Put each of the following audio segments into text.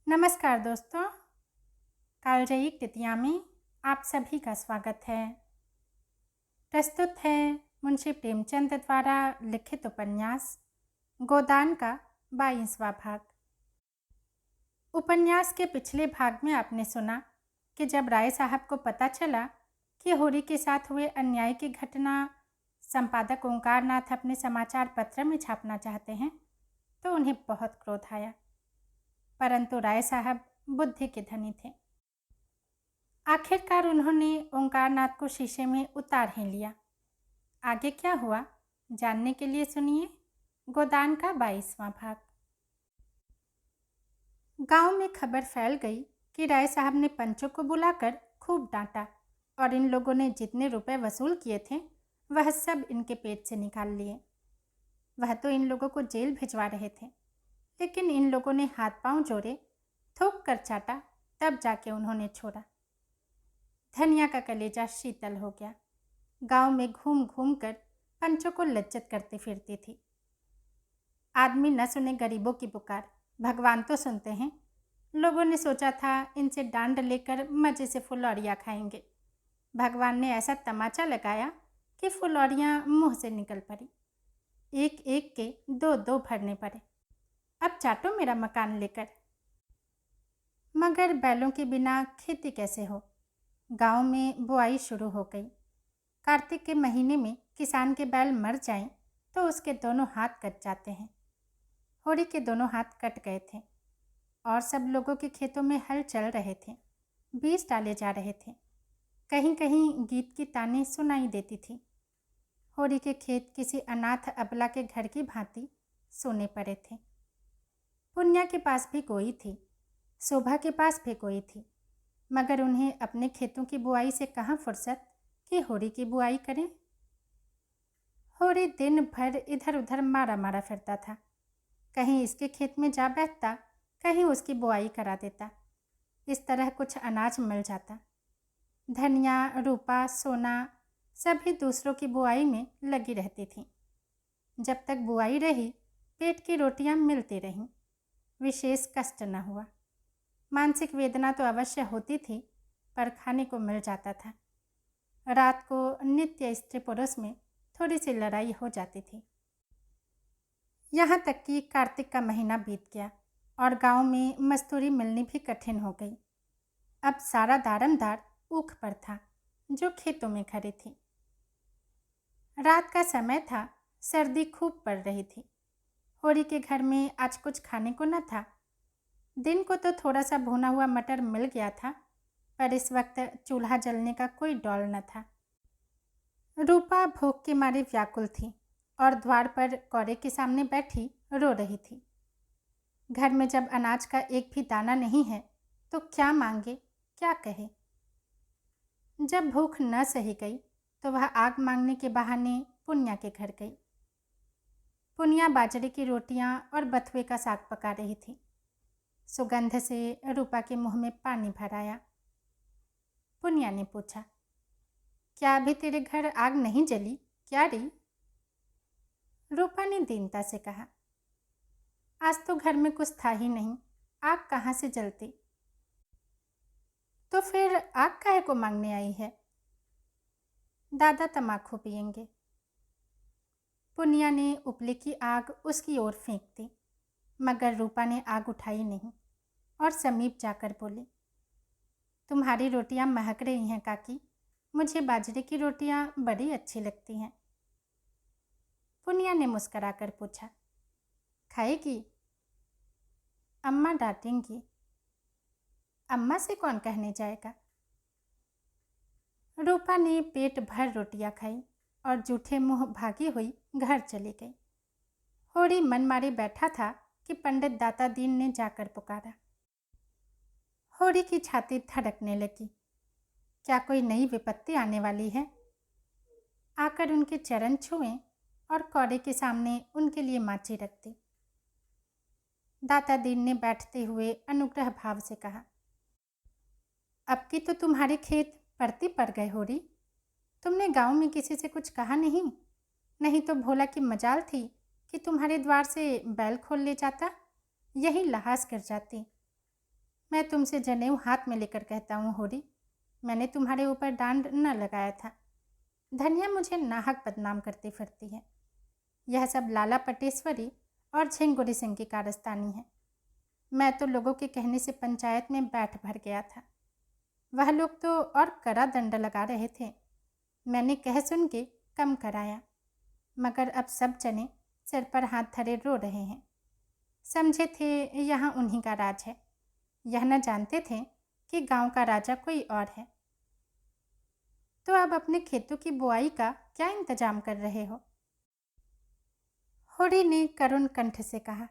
नमस्कार दोस्तों, कालजयी कृतिया में आप सभी का स्वागत है। प्रस्तुत है मुंशी प्रेमचंद द्वारा लिखित उपन्यास गोदान का 22वां भाग। उपन्यास के पिछले भाग में आपने सुना कि जब राय साहब को पता चला कि होरी के साथ हुए अन्याय की घटना संपादक ओंकारनाथ अपने समाचार पत्र में छापना चाहते हैं तो उन्हें बहुत क्रोध आया, परंतु राय साहब बुद्धि के धनी थे। आखिरकार उन्होंने ओंकारनाथ को शीशे में उतार ही लिया। आगे क्या हुआ जानने के लिए सुनिए गोदान का 22वां भाग। गांव में खबर फैल गई कि राय साहब ने पंचों को बुलाकर खूब डांटा और इन लोगों ने जितने रुपए वसूल किए थे वह सब इनके पेट से निकाल लिए। वह तो इन लोगों को जेल भिजवा रहे थे, लेकिन इन लोगों ने हाथ पांव जोड़े, थूक कर चाटा, तब जाके उन्होंने छोड़ा। धनिया का कलेजा शीतल हो गया। गांव में घूम घूम कर पंचों को लज्जत करती फिरती थी। आदमी न सुने गरीबों की पुकार, भगवान तो सुनते हैं। लोगों ने सोचा था इनसे डांड लेकर मजे से फुलौरियाँ खाएंगे। भगवान ने ऐसा तमाचा लगाया कि फुलौरियाँ मुंह से निकल पड़ी। एक एक के दो दो भरने पड़े। अब चाटो मेरा मकान लेकर। मगर बैलों के बिना खेती कैसे हो। गांव में बुआई शुरू हो गई। कार्तिक के महीने में किसान के बैल मर जाएं तो उसके दोनों हाथ कट जाते हैं। होरी के दोनों हाथ कट गए थे और सब लोगों के खेतों में हल चल रहे थे, बीज डाले जा रहे थे। कहीं कहीं गीत की तानें सुनाई देती थी। होरी के खेत किसी अनाथ अबला के घर की भांति सोने पड़े थे। पुनिया के पास भी कोई थी, शोभा के पास भी कोई थी, मगर उन्हें अपने खेतों की बुआई से कहाँ फुर्सत कि होरी की बुआई करें। होरी दिन भर इधर उधर मारा मारा फिरता था। कहीं इसके खेत में जा बैठता, कहीं उसकी बुआई करा देता। इस तरह कुछ अनाज मिल जाता। धनिया, रूपा, सोना सभी दूसरों की बुआई में लगी रहती थी। जब तक बुआई रही पेट की रोटियां मिलती रहीं। विशेष कष्ट न हुआ। मानसिक वेदना तो अवश्य होती थी, पर खाने को मिल जाता था। रात को नित्य स्त्री पुरुष में थोड़ी सी लड़ाई हो जाती थी। यहाँ तक कि कार्तिक का महीना बीत गया और गांव में मजदूरी मिलनी भी कठिन हो गई। अब सारा दारमदार ऊख पर था जो खेतों में खड़ी थी। रात का समय था, सर्दी खूब पड़ रही थी। होरी के घर में आज कुछ खाने को न था। दिन को तो थोड़ा सा भुना हुआ मटर मिल गया था, पर इस वक्त चूल्हा जलने का कोई डौल न था। रूपा भूख के मारे व्याकुल थी और द्वार पर कौरे के सामने बैठी रो रही थी। घर में जब अनाज का एक भी दाना नहीं है तो क्या मांगे, क्या कहे। जब भूख न सही गई तो वह आग मांगने के बहाने पुनिया के घर गई। पुनिया बाजरे की रोटियां और बथुए का साग पका रही थी। सुगंध से रूपा के मुंह में पानी भर आया। पुनिया ने पूछा, क्या अभी तेरे घर आग नहीं जली क्या री? रूपा ने दीनता से कहा, आज तो घर में कुछ था ही नहीं, आग कहाँ से जलती? तो फिर आग काहे को मांगने आई है? दादा तमाकू पिएंगे। पुनिया ने उपले की आग उसकी ओर फेंक दी, मगर रूपा ने आग उठाई नहीं और समीप जाकर बोली, तुम्हारी रोटियां महक रही हैं काकी, मुझे बाजरे की रोटियां बड़ी अच्छी लगती हैं। पुनिया ने मुस्कराकर पूछा, खाएगी? अम्मा डांटेंगी। अम्मा से कौन कहने जाएगा? रूपा ने पेट भर रोटियां खाई और जूठे मुंह भागी हुई घर चली गई। होरी मन मारे बैठा था कि पंडित दाता दीन ने जाकर पुकारा। होरी की छाती धड़कने लगी। क्या कोई नई विपत्ति आने वाली है? आकर उनके चरण छुएं और कौड़े के सामने उनके लिए माची रख दी। दाता दीन ने बैठते हुए अनुग्रह भाव से कहा, अब की तो तुम्हारे खेत परती पड़ गए होरी। तुमने गांव में किसी से कुछ कहा नहीं? नहीं तो भोला की मजाल थी कि तुम्हारे द्वार से बैल खोल ले जाता, यही लहास कर जाती। मैं तुमसे जनेऊ हाथ में लेकर कहता हूँ होरी, मैंने तुम्हारे ऊपर डांड न लगाया था। धनिया मुझे नाहक बदनाम करती फिरती है। यह सब लाला पटेश्वरी और झिंगुरी सिंह की कारस्तानी है। मैं तो लोगों के कहने से पंचायत में बैठ भर गया था। वह लोग तो और कड़ा दंड लगा रहे थे। मैंने कह सुन के कम कराया, मगर अब सब जने सिर पर हाथ धरे रो रहे हैं। समझे थे यहाँ उन्हीं का राज है, यह न जानते थे कि गांव का राजा कोई और है। तो अब अपने खेतों की बुआई का क्या इंतजाम कर रहे हो? होरी ने करुण कंठ से कहा।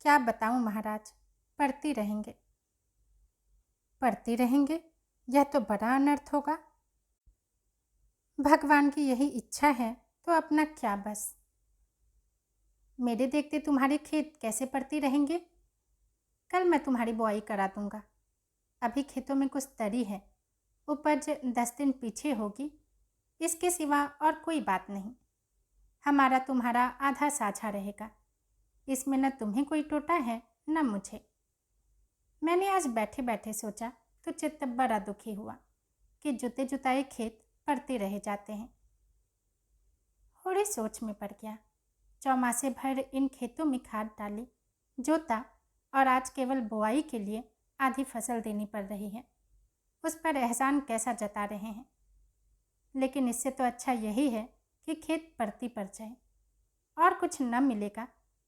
क्या बताऊं महाराज, पढ़ती रहेंगे। पढ़ती रहेंगे? यह तो बड़ा अनर्थ होगा। भगवान की यही इच्छा है तो अपना क्या बस। मेरे देखते तुम्हारे खेत कैसे पड़ती रहेंगे? कल मैं तुम्हारी बुआई करा दूंगा। अभी खेतों में कुछ तरी है, उपज 10 दिन पीछे होगी। इसके सिवा और कोई बात नहीं। हमारा तुम्हारा आधा साझा रहेगा। इसमें न तुम्हें कोई टोटा है न मुझे। मैंने आज बैठे बैठे सोचा तो चित्त बड़ा दुखी हुआ कि जुते जुताए खेत पड़ते रह जाते हैं। थोड़ी सोच में पड़ गया। चौमासे भर इन खेतों में खाद डाली, जोता और आज केवल बुआई के लिए आधी फसल देनी पड़ रही है। उस पर एहसान कैसा जता रहे हैं। लेकिन इससे तो अच्छा यही है कि खेत पड़ती पड़ जाए और कुछ न मिलेगा,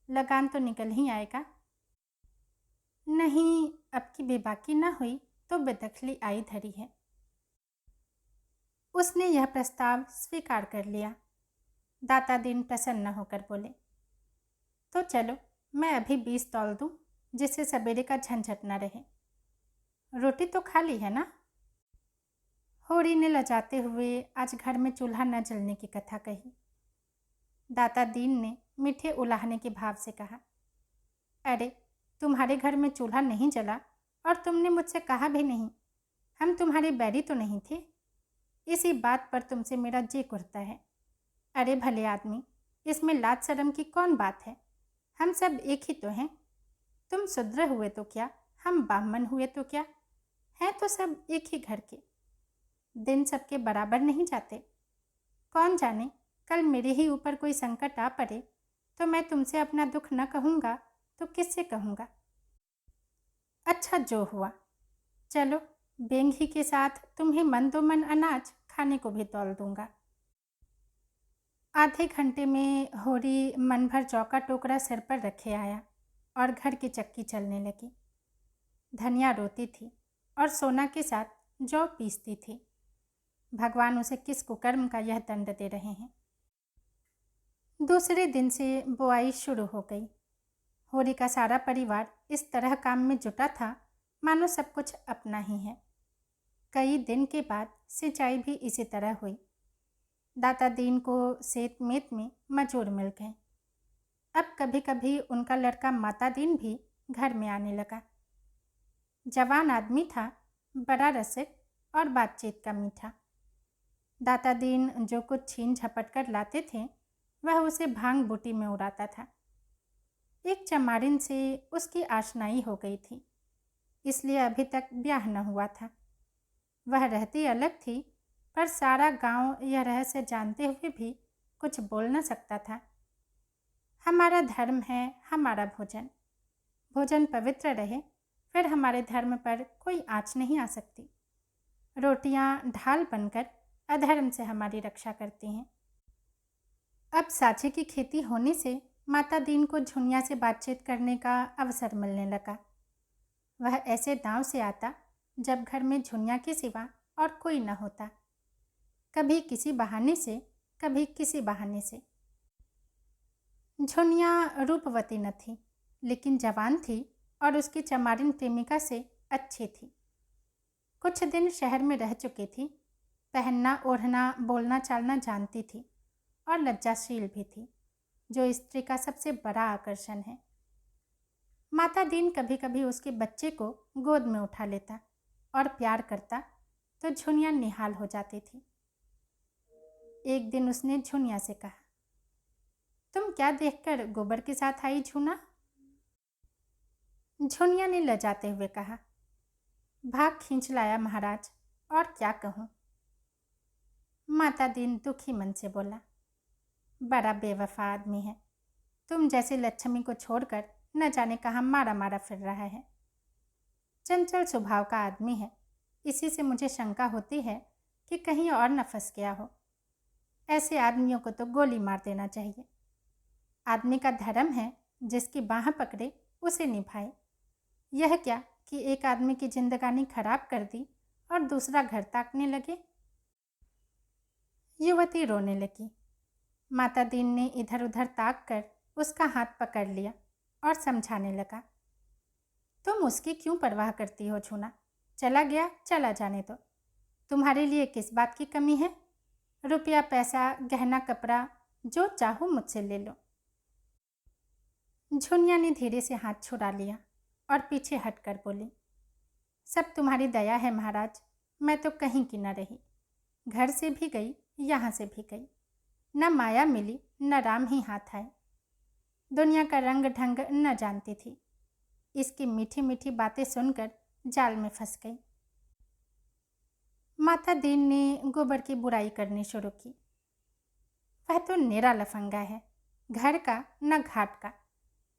लगान तो निकल ही आएगा। नहीं, अब की बेबाकी न हुई तो बेदखली आई धरी है। उसने यह प्रस्ताव स्वीकार कर लिया। दाता दीन प्रसन्न होकर बोले, तो चलो मैं अभी 20 तौल दूं, जिससे सवेरे का झंझट न रहे। रोटी तो खा ली है ना? होरी ने लजाते हुए आज घर में चूल्हा न जलने की कथा कही। दाता दीन ने मीठे उलाहने के भाव से कहा, अरे तुम्हारे घर में चूल्हा नहीं जला और तुमने मुझसे कहा भी नहीं। हम तुम्हारे बैरी तो नहीं थे। इसी बात पर तुमसे मेरा जी कुरता है। अरे भले आदमी, इसमें लाज शर्म की कौन बात है? हम सब एक ही तो हैं। तुम शूद्र हुए तो क्या, हम ब्राह्मण हुए तो क्या, हैं तो सब एक ही घर के। दिन सबके बराबर नहीं जाते। कौन जाने कल मेरे ही ऊपर कोई संकट आ पड़े तो मैं तुमसे अपना दुख न कहूँगा तो किससे कहूँगा? अच्छा जो हुआ। चलो बेंगी के साथ तुम्हें मन दो मन अनाज खाने को भी तौल दूंगा। आधे घंटे में होरी मन भर जौ का टोकरा सिर पर रखे आया और घर की चक्की चलने लगी। धनिया रोती थी और सोना के साथ जौ पीसती थी। भगवान उसे किस कुकर्म का यह दंड दे रहे हैं। दूसरे दिन से बुआई शुरू हो गई। होरी का सारा परिवार इस तरह काम में जुटा था मानो सब कुछ अपना ही है। कई दिन के बाद सिंचाई भी इसी तरह हुई। दाता दीन को सेत मेत में मजूर मिल गए। अब कभी कभी उनका लड़का माता दीन भी घर में आने लगा। जवान आदमी था, बड़ा रसिक और बातचीत का मीठा। दाता दीन जो कुछ छीन झपट कर लाते थे वह उसे भांग बूटी में उड़ाता था। एक चमारिन से उसकी आशनाई हो गई थी, इसलिए अभी तक ब्याह न हुआ था। वह रहती अलग थी, पर सारा गांव यह रहस्य जानते हुए भी कुछ बोल न सकता था। हमारा धर्म है हमारा भोजन। भोजन पवित्र रहे, फिर हमारे धर्म पर कोई आँच नहीं आ सकती। रोटियां ढाल बनकर अधर्म से हमारी रक्षा करती हैं। अब साझे की खेती होने से माता दीन को झुनिया से बातचीत करने का अवसर मिलने लगा। वह ऐसे दांव से आता जब घर में झुनिया के सिवा और कोई न होता। कभी किसी बहाने से, कभी किसी बहाने से। झुनिया रूपवती न थी, लेकिन जवान थी और उसकी चमारिन प्रेमिका से अच्छी थी। कुछ दिन शहर में रह चुकी थी। पहनना ओढ़ना बोलना चालना जानती थी और लज्जाशील भी थी, जो स्त्री का सबसे बड़ा आकर्षण है। माता दीन कभी कभी उसके बच्चे को गोद में उठा लेता और प्यार करता तो झुनिया निहाल हो जाती थी। एक दिन उसने झुनिया से कहा, तुम क्या देखकर गोबर के साथ आई झूना? झुनिया ने लजाते हुए कहा। भाग खींच लाया महाराज, और क्या कहूँ। माता दीन दुखी मन से बोला, बड़ा बेवफा आदमी है। तुम जैसी लक्ष्मी को छोड़कर न जाने कहाँ मारा मारा फिर रहा है। चंचल स्वभाव का आदमी है। इसी से मुझे शंका होती है कि कहीं और न फंस गया हो। ऐसे आदमियों को तो गोली मार देना चाहिए। आदमी का धर्म है जिसकी बाह पकड़े उसे निभाए। यह क्या कि एक आदमी की जिंदगानी खराब कर दी और दूसरा घर ताकने लगे। युवती रोने लगी। माता दीन ने इधर उधर ताक कर उसका हाथ पकड़ लिया और समझाने लगा, तुम उसकी क्यों परवाह करती हो छूना। चला गया चला जाने दो। तुम्हारे लिए किस बात की कमी है। रुपया पैसा गहना कपड़ा जो चाहो मुझसे ले लो। झुनिया ने धीरे से हाथ छुड़ा लिया और पीछे हटकर बोली, सब तुम्हारी दया है महाराज। मैं तो कहीं की न रही। घर से भी गई, यहाँ से भी गई। न माया मिली न राम ही हाथ आए। दुनिया का रंग ढंग न जानती थी। इसकी मीठी मीठी बातें सुनकर जाल में फंस गई। माता दीन ने गोबर की बुराई करनी शुरू की। वह तो निरा लफंगा है, घर का न घाट का।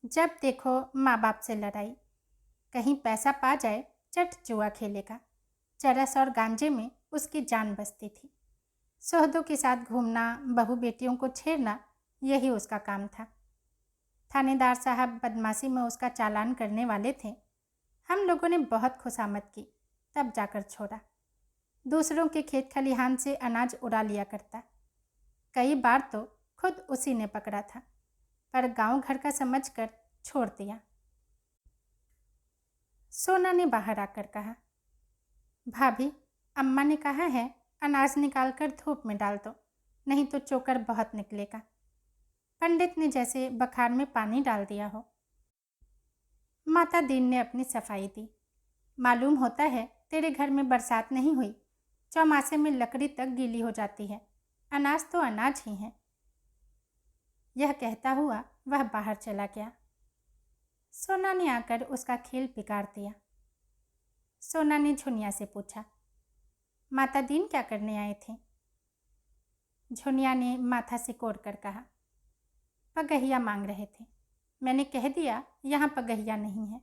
जब देखो माँ बाप से लड़ाई। कहीं पैसा पा जाए चट जुआ खेलेगा। चरस और गांजे में उसकी जान बसती थी। सोहदों के साथ घूमना, बहू बेटियों को छेड़ना, यही उसका काम था। थानेदार साहब बदमाशी में उसका चालान करने वाले थे। हम लोगों ने बहुत खुशामद की, तब जाकर छोड़ा। दूसरों के खेत खलिहान से अनाज उड़ा लिया करता। कई बार तो खुद उसी ने पकड़ा था, पर गांव घर का समझकर छोड़ दिया। सोना ने बाहर आकर कहा, भाभी, अम्मा ने कहा है अनाज निकालकर धूप में डाल दो, नहीं तो चोकर बहुत निकलेगा। पंडित ने जैसे बखार में पानी डाल दिया हो। माता दीन ने अपनी सफाई दी। मालूम होता है तेरे घर में बरसात नहीं हुई। चौमासे में लकड़ी तक गीली हो जाती है। अनाज तो अनाज ही है। यह कहता हुआ वह बाहर चला गया। सोना ने आकर उसका खेल बिगाड़ दिया। सोना ने झुनिया से पूछा, माता दीन क्या करने आए थे। झुनिया ने माथा सिकोड़ कर कहा, पगहिया मांग रहे थे। मैंने कह दिया यहाँ पगहिया नहीं है।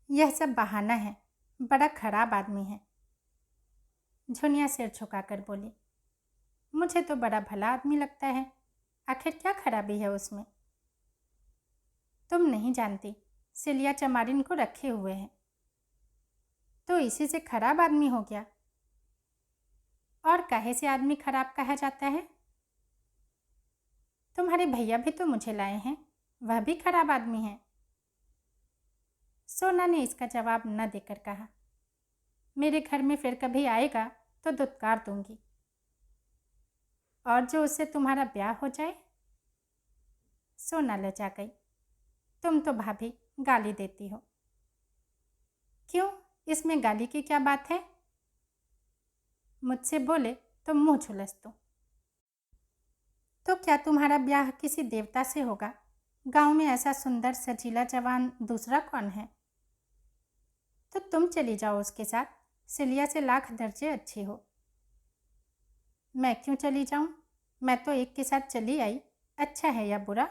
यह सब बहाना है। बड़ा खराब आदमी है। झुनिया सिर झुकाकर बोली, मुझे तो बड़ा भला आदमी लगता है। आखिर क्या खराबी है उसमें। तुम नहीं जानती, सिलिया चमारिन को रखे हुए हैं। तो इसी से खराब आदमी हो गया। और काहे से आदमी खराब कहा जाता है। तुम्हारे भैया भी तो मुझे लाए हैं, वह भी खराब आदमी है। सोना ने इसका जवाब न देकर कहा, मेरे घर में फिर कभी आएगा तो दुत्कार दूंगी। और जो उससे तुम्हारा ब्याह हो जाए। सोना लजा गई, तुम तो भाभी गाली देती हो। क्यों, इसमें गाली की क्या बात है। मुझसे बोले तो मुंह झुलस दूं। तो क्या तुम्हारा ब्याह किसी देवता से होगा। गांव में ऐसा सुंदर सजीला जवान दूसरा कौन है। तो तुम चली जाओ उसके साथ। सिलिया से लाख दर्जे अच्छी हो। मैं क्यों चली जाऊं। मैं तो एक के साथ चली आई। अच्छा है या बुरा।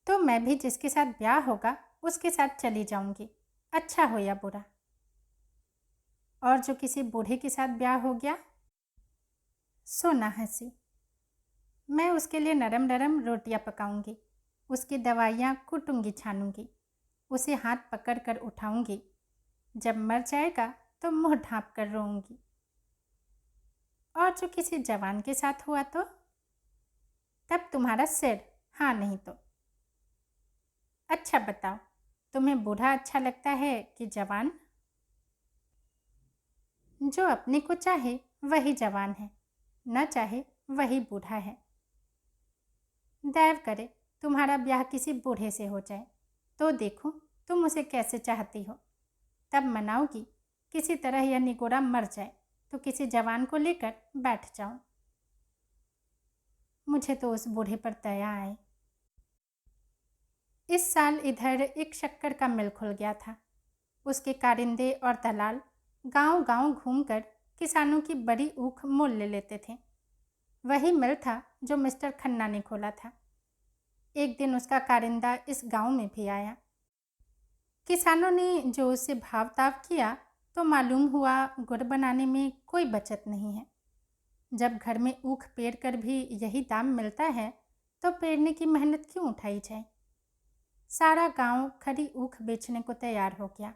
तो मैं भी जिसके साथ ब्याह होगा उसके साथ चली जाऊंगी, अच्छा हो या बुरा। और जो किसी बूढ़े के साथ ब्याह हो गया। सोना हंसी, मैं उसके लिए नरम नरम रोटियां पकाऊंगी, उसकी दवाइयाँ कूटूंगी छानूंगी, उसे हाथ पकड़ कर उठाऊंगी। जब मर जाएगा तो मुंह ढांप कर रोऊंगी। और जो किसी जवान के साथ हुआ तो तब तुम्हारा सिर, हाँ नहीं तो। अच्छा बताओ, तुम्हें बूढ़ा अच्छा लगता है कि जवान। जो अपने को चाहे वही जवान है, न चाहे वही बूढ़ा है। दैव करे तुम्हारा ब्याह किसी बूढ़े से हो जाए तो देखो तुम उसे कैसे चाहती हो। तब मनाओगी। किसी तरह यह निगोरा मर जाए तो किसी जवान को लेकर बैठ जाऊं। मुझे तो उस बूढ़े पर दया आए। इस साल इधर एक शक्कर का मिल खुल गया था। उसके कारिंदे और दलाल गांव-गांव घूमकर किसानों की बड़ी ऊख मोल ले लेते थे। वही मिल था जो मिस्टर खन्ना ने खोला था। एक दिन उसका कारिंदा इस गांव में भी आया। किसानों ने जो उसे भाव ताव किया तो मालूम हुआ गुड़ बनाने में कोई बचत नहीं है। जब घर में ऊख पेर कर भी यही दाम मिलता है तो पेरने की मेहनत क्यों उठाई जाए। सारा गांव खरी ऊख बेचने को तैयार हो गया।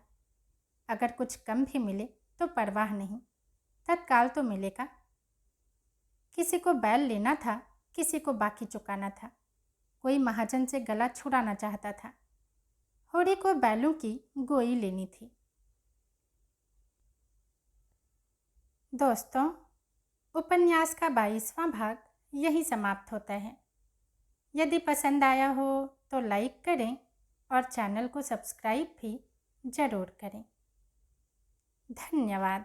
अगर कुछ कम भी मिले तो परवाह नहीं, तत्काल तो मिलेगा। किसी को बैल लेना था, किसी को बाकी चुकाना था, कोई महाजन से गला छुड़ाना चाहता था, होड़ी को बैलों की गोई लेनी थी। दोस्तों, उपन्यास का 22वां भाग यहीं समाप्त होता है। यदि पसंद आया हो तो लाइक करें और चैनल को सब्सक्राइब भी ज़रूर करें। धन्यवाद।